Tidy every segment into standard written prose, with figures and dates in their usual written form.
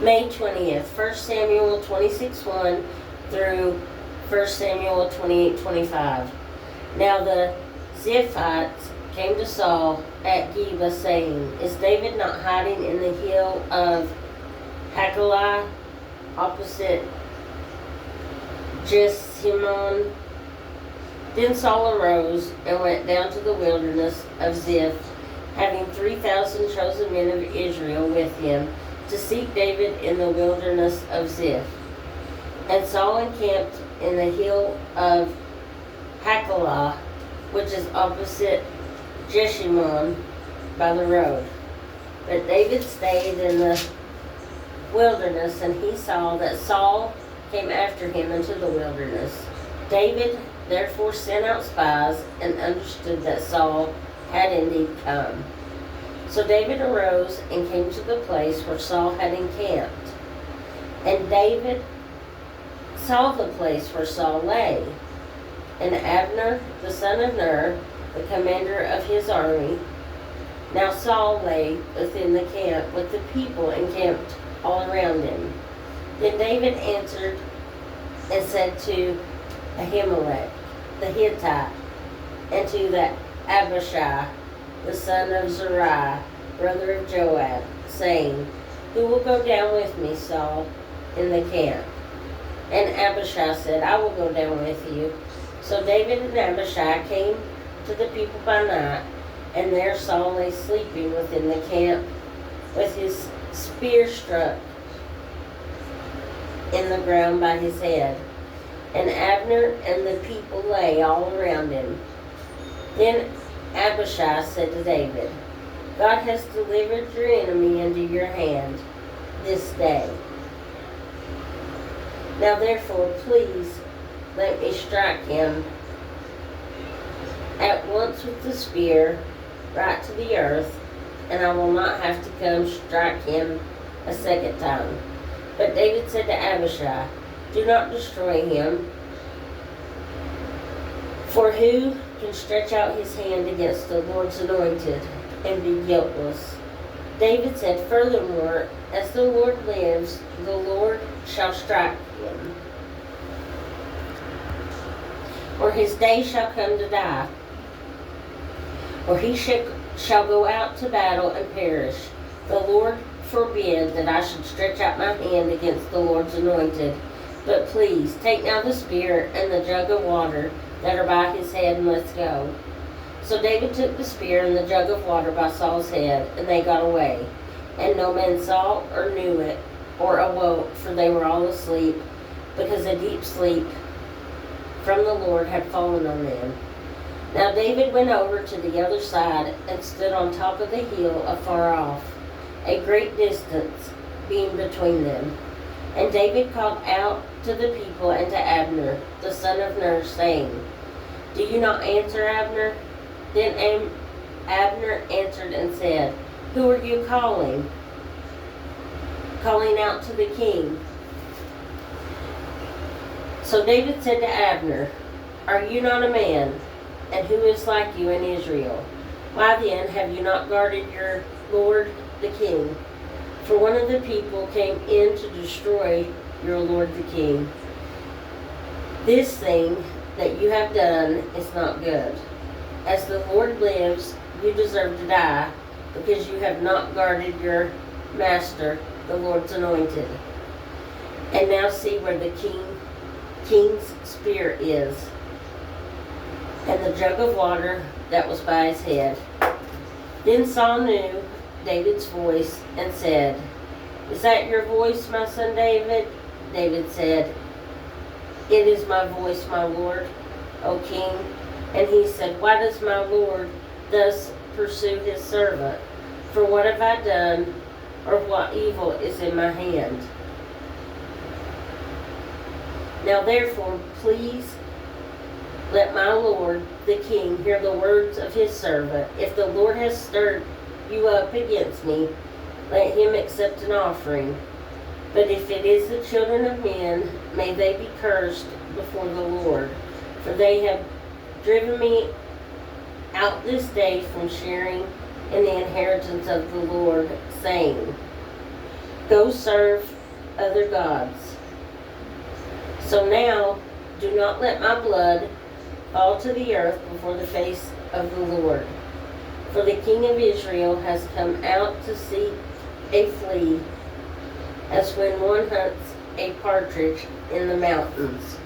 May 20th, 1 Samuel 26:1 through 1 Samuel 28:25. Now the Ziphites came to Saul at Geba, saying, Is David not hiding in the hill of hll⁹, opposite Jeshimon? Then Saul arose and went down to the wilderness of Ziph, having 3,000 chosen men of Israel with him, to seek David in the wilderness of Ziph. And Saul encamped in the hill of hll⁹, which is opposite Jeshimon by the road. But David stayed in the wilderness, and he saw that Saul came after him into the wilderness. David therefore sent out spies and understood that Saul had indeed come. So David arose and came to the place where Saul had encamped. And David saw the place where Saul lay. And Abner, the son of Ner, the commander of his army. Now Saul lay within the camp with the people encamped all around him. Then David answered and said to Ahimelech the Hittite, and to the Abishai, the son of Zeruiah, brother of Joab, saying, Who will go down with me, Saul, in the camp? And Abishai said, I will go down with you. So David and Abishai came to the people by night, and there Saul lay sleeping within the camp, with his spear struck in the ground by his head. And Abner and the people lay all around him. Then Abishai said to David, God has delivered your enemy into your hand this day. Now therefore, please let me strike him at once with the spear right to the earth, and I will not have to come strike him a second time. But David said to Abishai, Do not destroy him, for who can stretch out his hand against the Lord's anointed and be guiltless? David said, Furthermore, as the Lord lives, the Lord shall strike him, or his day shall come to die, or he shall go out to battle and perish. The Lord forbid that I should stretch out my hand against the Lord's anointed. But please, take now the spear and the jug of water that are by his head, and let's go. So David took the spear and the jug of water by Saul's head, and they got away. And no man saw or knew it, or awoke, for they were all asleep, because a deep sleep from the Lord had fallen on them. Now David went over to the other side and stood on top of the hill afar off, a great distance being between them. And David called out to the people and to Abner, the son of Ner, saying, Do you not answer, Abner? Then Abner answered and said, Who are you calling? Calling out to the king. So David said to Abner, Are you not a man? And who is like you in Israel? Why then have you not guarded your lord the king? For one of the people came in to destroy your lord the king. This thing that you have done is not good. As the Lord lives, you deserve to die, because you have not guarded your master, the Lord's anointed. And now see where the king's spear is, and the jug of water that was by his head. Then Saul knew David's voice and said, Is that your voice, my son David? David said, It is my voice, my lord, O king. And he said, Why does my lord thus pursue his servant? For what have I done, or what evil is in my hand? Now therefore, please let my lord the king hear the words of his servant. If the Lord has stirred you up against me, let him accept an offering. But if it is the children of men, may they be cursed before the Lord. For they have driven me out this day from sharing in the inheritance of the Lord, saying, Go serve other gods. So now do not let my blood fall to the earth before the face of the Lord. For the king of Israel has come out to seek a flea, as when one hunts a partridge in the mountains.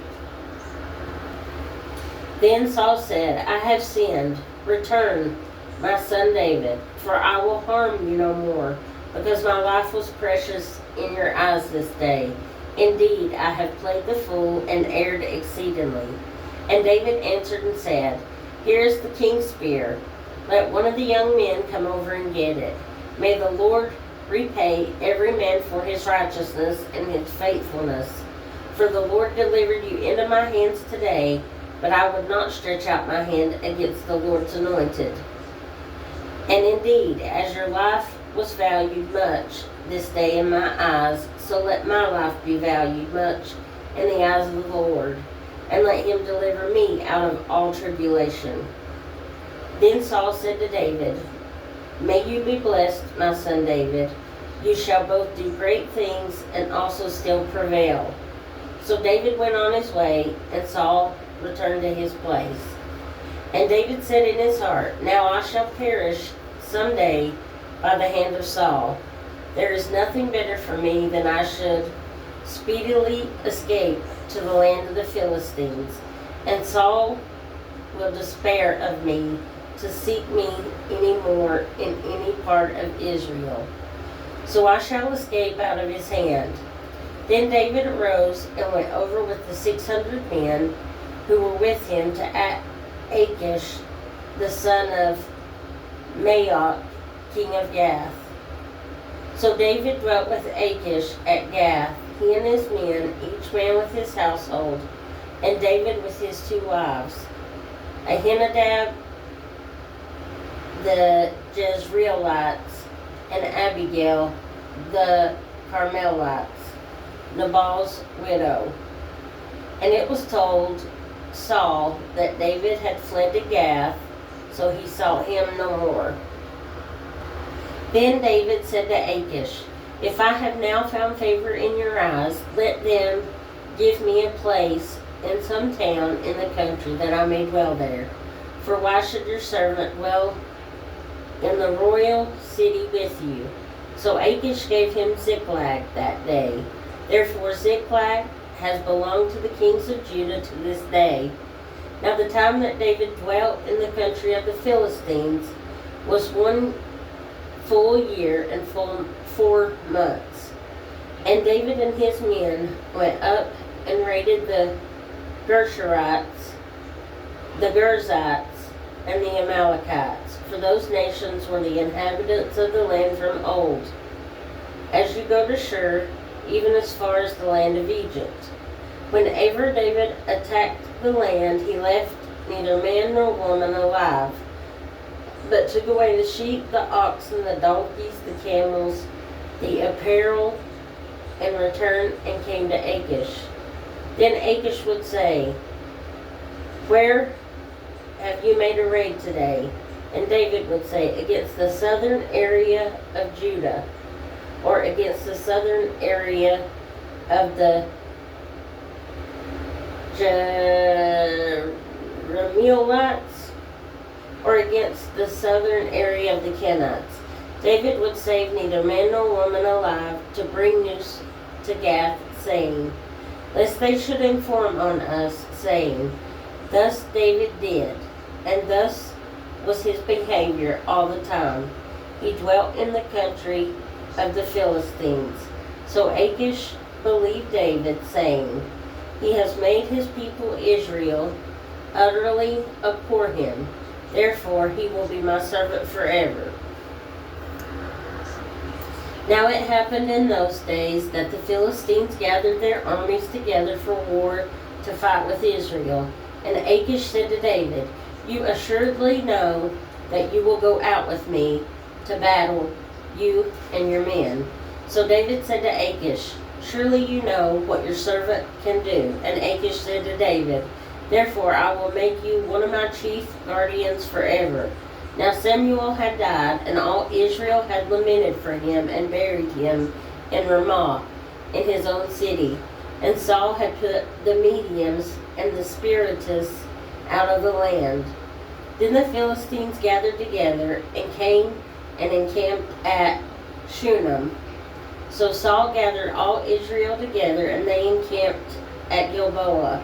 Then Saul said, I have sinned. Return, my son David, for I will harm you no more, because my life was precious in your eyes this day. Indeed, I have played the fool and erred exceedingly. And David answered and said, Here is the king's spear. Let one of the young men come over and get it. May the Lord repay every man for his righteousness and his faithfulness. For the Lord delivered you into my hands today, but I would not stretch out my hand against the Lord's anointed. And indeed, as your life was valued much this day in my eyes, so let my life be valued much in the eyes of the Lord, and let him deliver me out of all tribulation. Then Saul said to David, May you be blessed, my son David. You shall both do great things and also still prevail. So David went on his way, and Saul returned to his place. And David said in his heart, Now I shall perish some day by the hand of Saul. There is nothing better for me than I should speedily escape to the land of the Philistines, and Saul will despair of me to seek me any more in any part of Israel. So I shall escape out of his hand. Then David arose and went over with the 600 men who were with him to Achish, the son of Maoch, king of Gath. So David dwelt with Achish at Gath, he and his men, each man with his household, and David with his 2 wives, Ahinadab the Jezreelites, and Abigail the Carmelites, Nabal's widow. And it was told Saul that David had fled to Gath, so he sought him no more. Then David said to Achish, If I have now found favor in your eyes, let them give me a place in some town in the country, that I may dwell there. For why should your servant dwell in the royal city with you? So Achish gave him Ziklag that day. Therefore Ziklag has belonged to the kings of Judah to this day. Now the time that David dwelt in the country of the Philistines was 1 full year and 4 months. And David and his men went up and raided the Gershurites, the Girzites, and the Amalekites, for those nations were the inhabitants of the land from old, as you go to Shur, even as far as the land of Egypt. Whenever David attacked the land, he left neither man nor woman alive, but took away the sheep, the oxen, the donkeys, the camels, the apparel, and returned and came to Achish. Then Achish would say, Where have you made a raid today? And David would say, Against the southern area of Judah, or against the southern area of the Jerahmeelites, or against the southern area of the Kenites. David would save neither man nor woman alive to bring news to Gath, saying, Lest they should inform on us, saying, Thus David did, and thus was his behavior all the time. He dwelt in the country of the Philistines. So Achish believed David, saying, He has made his people Israel utterly abhor him. Therefore he will be my servant forever. Now it happened in those days that the Philistines gathered their armies together for war to fight with Israel. And Achish said to David, You assuredly know that you will go out with me to battle, you and your men. So David said to Achish, Surely you know what your servant can do. And Achish said to David, Therefore I will make you one of my chief guardians forever. Now Samuel had died, and all Israel had lamented for him and buried him in Ramah, in his own city. And Saul had put the mediums and the spiritists out of the land. Then the Philistines gathered together and came and encamped at Shunem. So Saul gathered all Israel together, and they encamped at Gilboa.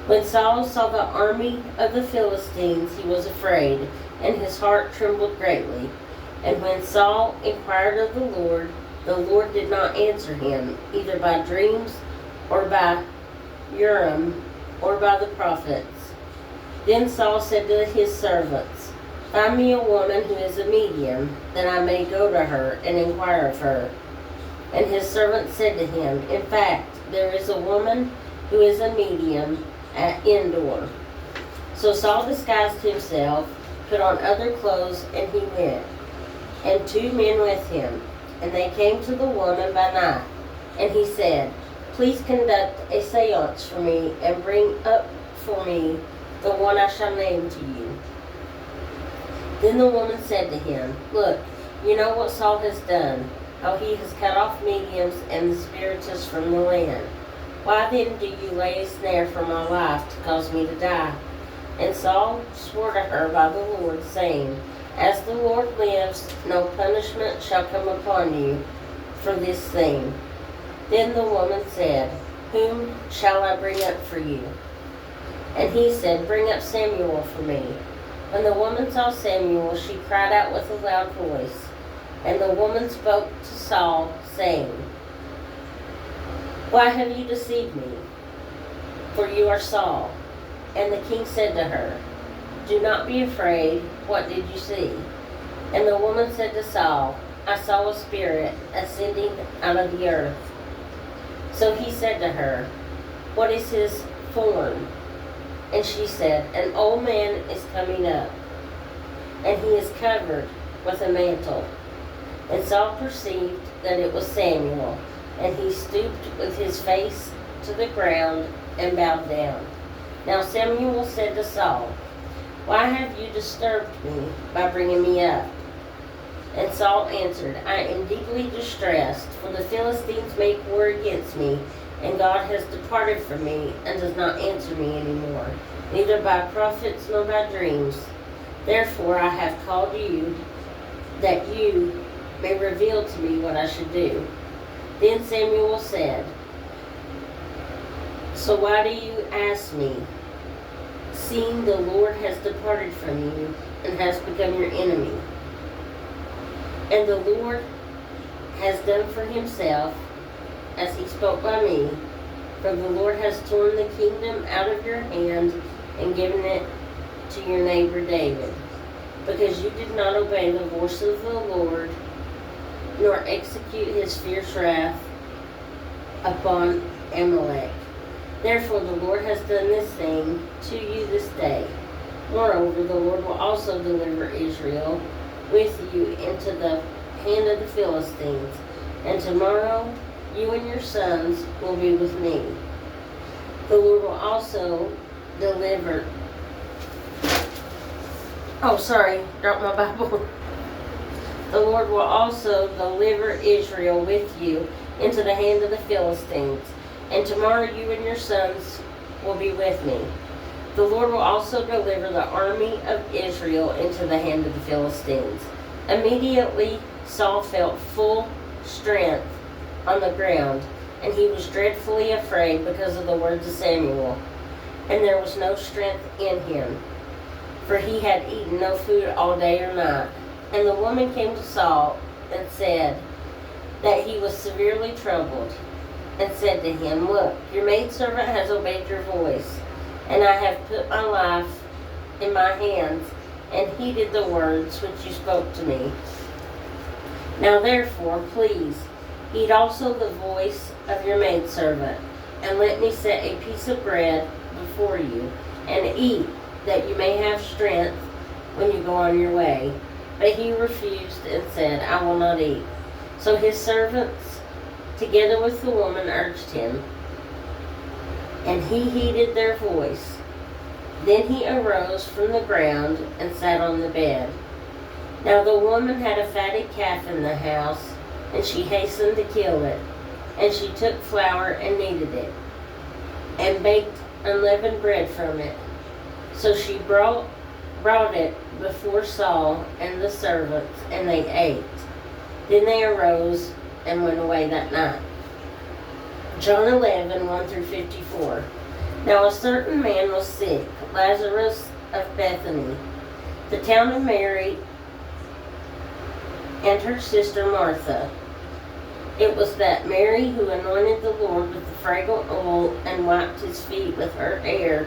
When Saul saw the army of the Philistines, he was afraid, and his heart trembled greatly. And when Saul inquired of the Lord did not answer him, either by dreams, or by Urim, or by the prophets. Then Saul said to his servants, "Find me a woman who is a medium, that I may go to her and inquire of her." And his servants said to him, "In fact, there is a woman who is a medium at Endor." So Saul disguised himself, put on other clothes, and he went, and 2 men with him. And they came to the woman by night. And he said, "Please conduct a seance for me, and bring up for me the one I shall name to you." Then the woman said to him, "Look, you know what Saul has done, how he has cut off mediums and the spiritists from the land. Why then do you lay a snare for my life to cause me to die?" And Saul swore to her by the Lord, saying, "As the Lord lives, no punishment shall come upon you for this thing." Then the woman said, "Whom shall I bring up for you?" And he said, "Bring up Samuel for me." When the woman saw Samuel, she cried out with a loud voice. And the woman spoke to Saul, saying, "Why have you deceived me? For you are Saul." And the king said to her, "Do not be afraid. What did you see?" And the woman said to Saul, "I saw a spirit ascending out of the earth." So he said to her, "What is his form?" And she said, "An old man is coming up, and he is covered with a mantle." And Saul perceived that it was Samuel, and he stooped with his face to the ground and bowed down. Now Samuel said to Saul, "Why have you disturbed me by bringing me up?" And Saul answered, "I am deeply distressed, for the Philistines make war against me, and God has departed from me and does not answer me anymore, neither by prophets nor by dreams. Therefore I have called you, that you may reveal to me what I should do." Then Samuel said, "So why do you ask me, seeing the Lord has departed from you and has become your enemy? And the Lord has done for himself as he spoke by me, for the Lord has torn the kingdom out of your hand and given it to your neighbor David, because you did not obey the voice of the Lord, nor execute his fierce wrath upon Amalek. Therefore the Lord has done this thing to you this day. Moreover, the Lord will also deliver Israel with you into the hand of the Philistines, and tomorrow you and your sons will be with me. The Lord will also deliver..." Dropped my Bible. "The Lord will also deliver Israel with you into the hand of the Philistines, and tomorrow you and your sons will be with me. The Lord will also deliver the army of Israel into the hand of the Philistines." Immediately Saul felt full strength on the ground, and he was dreadfully afraid because of the words of Samuel. And there was no strength in him, for he had eaten no food all day or night. And the woman came to Saul and said that he was severely troubled, and said to him, "Look, your maidservant has obeyed your voice, and I have put my life in my hands and heeded the words which you spoke to me. Now therefore, please, heed also the voice of your maidservant, and let me set a piece of bread before you, and eat, that you may have strength when you go on your way." But he refused and said, "I will not eat." So his servants, together with the woman, urged him, and he heeded their voice. Then he arose from the ground and sat on the bed. Now the woman had a fatted calf in the house, and she hastened to kill it. And she took flour and kneaded it, and baked unleavened bread from it. So she brought it before Saul and the servants, and they ate. Then they arose and went away that night. John 11, 1-54. Now a certain man was sick, Lazarus of Bethany, the town of Mary and her sister Martha. It was that Mary who anointed the Lord with the fragrant oil and wiped his feet with her hair,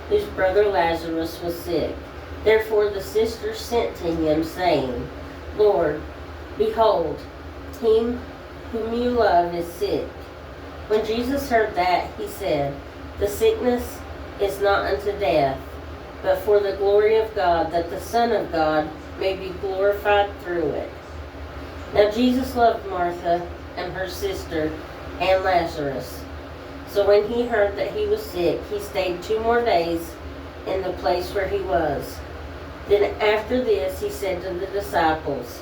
whose brother Lazarus was sick. Therefore the sisters sent to him, saying, Lord, behold, him whom you love is sick. When Jesus heard that, he said, The sickness is not unto death, but for the glory of God, that the Son of God may be glorified through it. Now Jesus loved Martha and her sister and Lazarus. So when he heard that he was sick, he stayed 2 more days in the place where he was. Then after this he said to the disciples,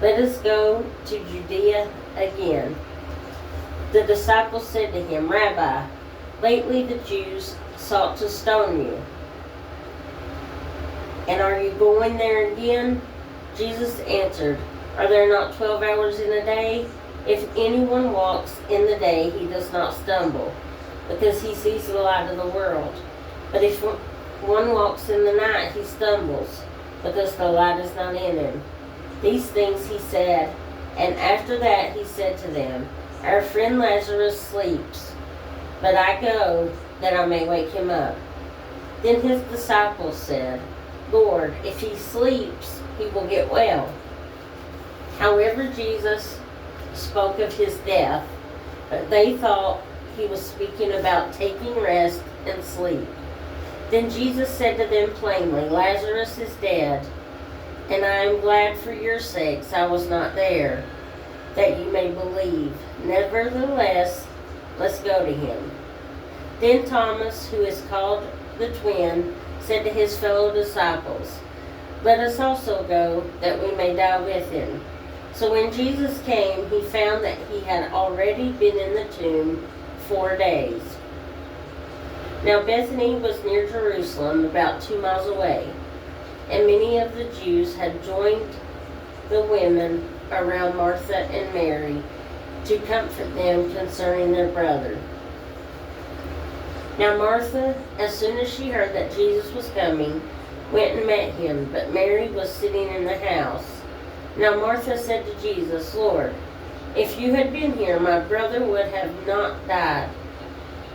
Let us go to Judea again. The disciples said to him, Rabbi, lately the Jews sought to stone you. And are you going there again? Jesus answered, Are there not 12 hours in a day? If anyone walks in the day, he does not stumble, because he sees the light of the world. But if one walks in the night, he stumbles, because the light is not in him. These things he said, and after that he said to them, Our friend Lazarus sleeps, but I go that I may wake him up. Then his disciples said, Lord, if he sleeps, he will get well. However, Jesus spoke of his death, but they thought he was speaking about taking rest and sleep. Then Jesus said to them plainly, Lazarus is dead, and I am glad for your sakes I was not there, that you may believe. Nevertheless, let's go to him. Then Thomas, who is called the twin, said to his fellow disciples, Let us also go, that we may die with him. So when Jesus came, he found that he had already been in the tomb 4 days. Now Bethany was near Jerusalem, about 2 miles away, and many of the Jews had joined the women around Martha and Mary to comfort them concerning their brother. Now Martha, as soon as she heard that Jesus was coming, went and met him, but Mary was sitting in the house. Now Martha said to Jesus, Lord, if you had been here, my brother would have not died.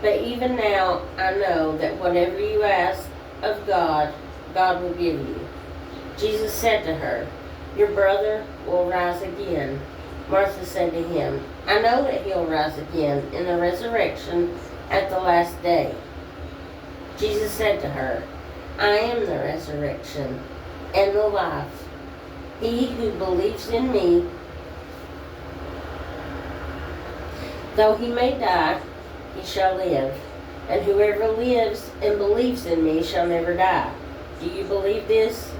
But even now I know that whatever you ask of God, God will give you. Jesus said to her, Your brother will rise again. Martha said to him, I know that he'll rise again in the resurrection at the last day. Jesus said to her, I am the resurrection and the life. He who believes in me, though he may die, he shall live. And whoever lives and believes in me shall never die. Do you believe this?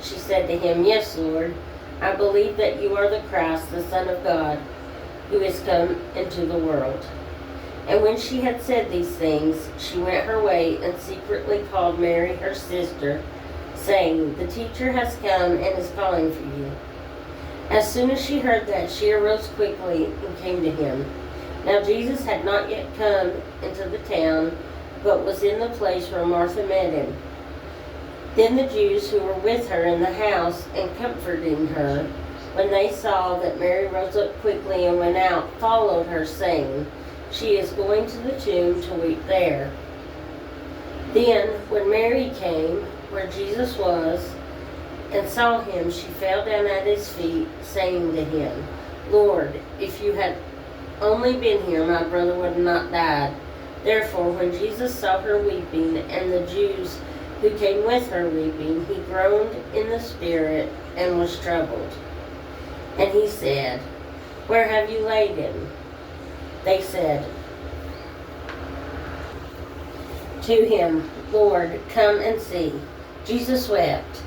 She said to him, Yes, Lord. I believe that you are the Christ, the Son of God, who is come into the world. And when she had said these things, she went her way and secretly called Mary, her sister, saying, The teacher has come and is calling for you. As soon as she heard that, she arose quickly and came to him. Now Jesus had not yet come into the town, but was in the place where Martha met him. Then the Jews who were with her in the house and comforting her, when they saw that Mary rose up quickly and went out, followed her, saying, She is going to the tomb to weep there. Then, when Mary came where Jesus was and saw him, she fell down at his feet, saying to him, Lord, if you had only been here, my brother would have not died. Therefore, when Jesus saw her weeping, and the Jews who came with her weeping, he groaned in the spirit and was troubled. And he said, Where have you laid him? They said to him, Lord, come and see. Jesus wept.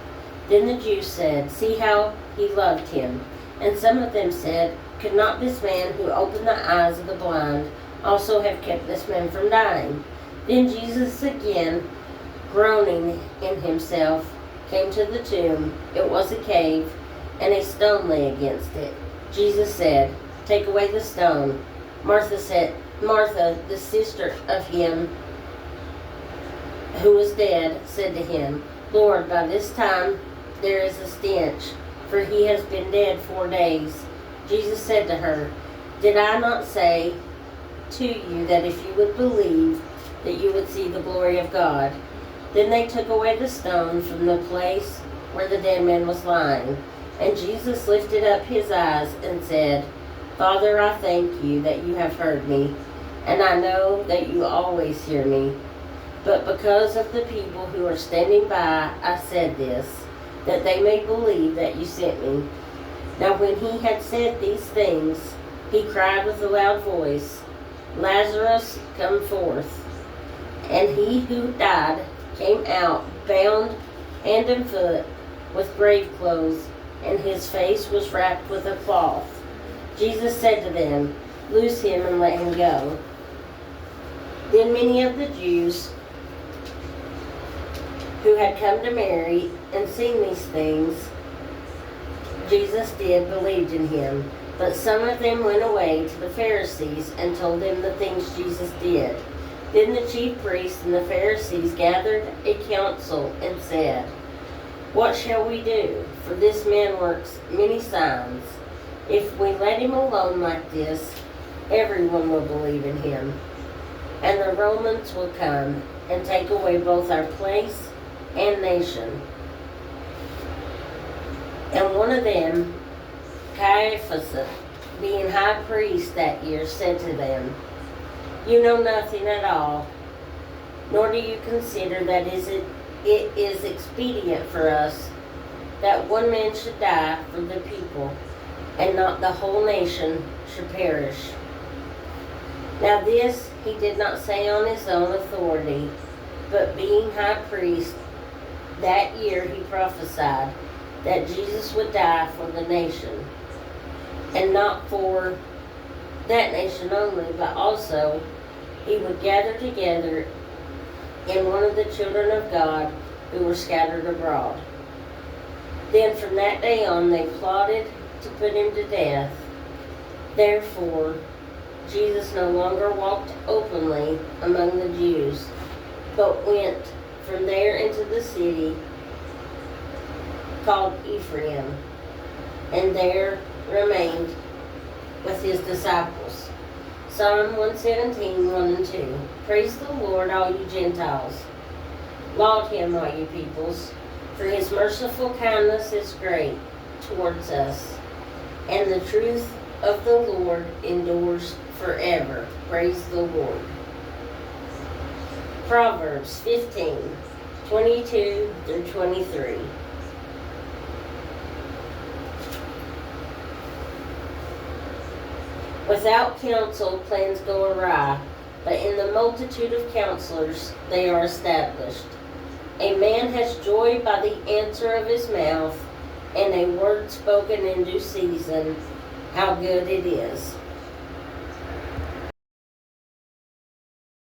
Then the Jews said, See how he loved him. And some of them said, could not this man who opened the eyes of the blind also have kept this man from dying?" Then Jesus, again groaning in himself, came to the tomb. It was a cave, and a stone lay against it. Jesus said, "Take away the stone." Martha, the sister of him who was dead, said to him, "Lord, by this time there is a stench, for he has been dead 4 days." Jesus said to her, "Did I not say to you that if you would believe, that you would see the glory of God?" Then they took away the stone from the place where the dead man was lying. And Jesus lifted up his eyes and said, "Father, I thank you that you have heard me, and I know that you always hear me. But because of the people who are standing by, I said this, that they may believe that you sent me." Now when he had said these things, he cried with a loud voice, "Lazarus, come forth." And he who died came out, bound hand and foot with grave clothes, and his face was wrapped with a cloth. Jesus said to them, "Loose him and let him go." Then many of the Jews who had come to Mary and seen these things Jesus did believed in him. But some of them went away to the Pharisees and told them the things Jesus did. Then the chief priests and the Pharisees gathered a council and said, "What shall we do? For this man works many signs. If we let him alone like this, everyone will believe in him. And the Romans will come and take away both our place and nation." And one of them, Caiaphas, being high priest that year, said to them, "You know nothing at all, nor do you consider that it is expedient for us that one man should die for the people, and not the whole nation should perish." Now this he did not say on his own authority, but being high priest that year he prophesied that Jesus would die for the nation, and not for that nation only, but also he would gather together in one of the children of God who were scattered abroad. Then from that day on they plotted to put him to death. Therefore Jesus no longer walked openly among the Jews, but went from there into the city called Ephraim, and there remained with his disciples. Psalm 117, 1 and 2. Praise the Lord, all you Gentiles. Laud him, all you peoples, for his merciful kindness is great towards us, and the truth of the Lord endures forever. Praise the Lord. Proverbs 15, 22 through 23. Without counsel, plans go awry, but in the multitude of counselors they are established. A man has joy by the answer of his mouth, and a word spoken in due season, how good it is.